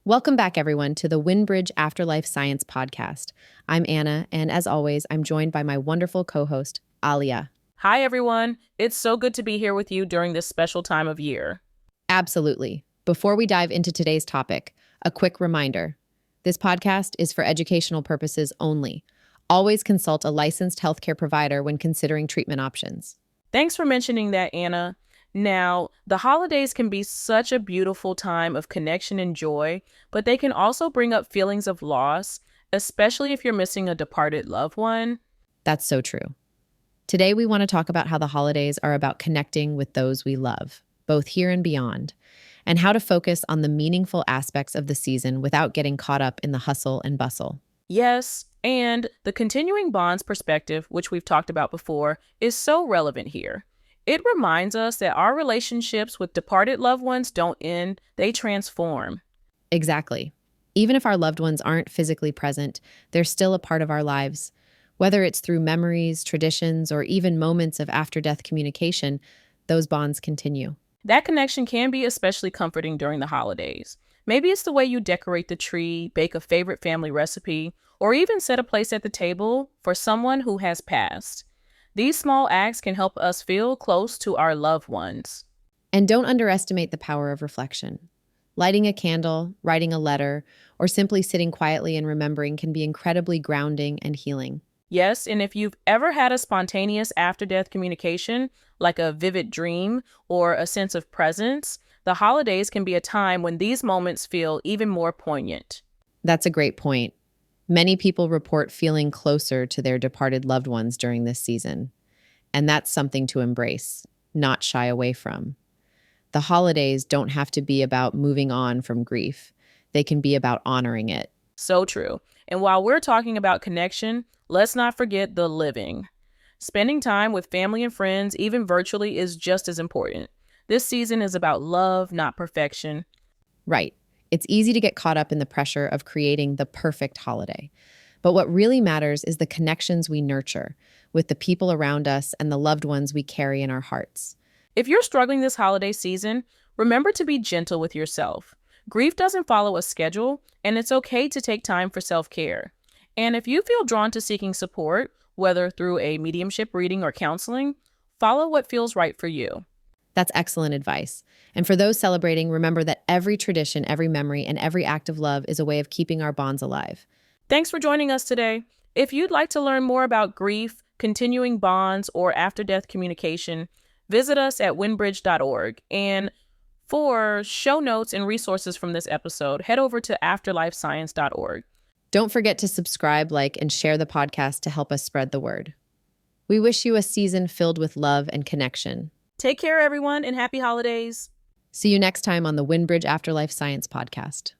Welcome back, everyone, to the Windbridge Afterlife Science Podcast. I'm Anna, and as always, I'm joined by my wonderful co-host, Aaliyah. Hi, everyone. It's so good to be here with you during this special time of year. Absolutely. Before we dive into today's topic, a quick reminder. This podcast is for educational purposes only. Always consult a licensed healthcare provider when considering treatment options. Thanks for mentioning that, Anna. Now, the holidays can be such a beautiful time of connection and joy, but they can also bring up feelings of loss, especially if you're missing a departed loved one. That's so true. Today, we want to talk about how the holidays are about connecting with those we love, both here and beyond, and how to focus on the meaningful aspects of the season without getting caught up in the hustle and bustle. Yes, and the continuing bonds perspective, which we've talked about before, is so relevant here. It reminds us that our relationships with departed loved ones don't end, they transform. Exactly. Even if our loved ones aren't physically present, they're still a part of our lives. Whether it's through memories, traditions, or even moments of after-death communication, those bonds continue. That connection can be especially comforting during the holidays. Maybe it's the way you decorate the tree, bake a favorite family recipe, or even set a place at the table for someone who has passed. These small acts can help us feel close to our loved ones. And don't underestimate the power of reflection. Lighting a candle, writing a letter, or simply sitting quietly and remembering can be incredibly grounding and healing. Yes, and if you've ever had a spontaneous after-death communication, like a vivid dream or a sense of presence, the holidays can be a time when these moments feel even more poignant. That's a great point. Many people report feeling closer to their departed loved ones during this season, and that's something to embrace, not shy away from. The holidays don't have to be about moving on from grief. They can be about honoring it. So true. And while we're talking about connection, let's not forget the living. Spending time with family and friends, even virtually, is just as important. This season is about love, not perfection. Right. It's easy to get caught up in the pressure of creating the perfect holiday. But what really matters is the connections we nurture with the people around us and the loved ones we carry in our hearts. If you're struggling this holiday season, remember to be gentle with yourself. Grief doesn't follow a schedule, and it's okay to take time for self-care. And if you feel drawn to seeking support, whether through a mediumship reading or counseling, follow what feels right for you. That's excellent advice. And for those celebrating, remember that every tradition, every memory, and every act of love is a way of keeping our bonds alive. Thanks for joining us today. If you'd like to learn more about grief, continuing bonds, or after-death communication, visit us at winbridge.org. And for show notes and resources from this episode, head over to afterlifescience.org. Don't forget to subscribe, like, and share the podcast to help us spread the word. We wish you a season filled with love and connection. Take care, everyone, and happy holidays. See you next time on the Windbridge Afterlife Science Podcast.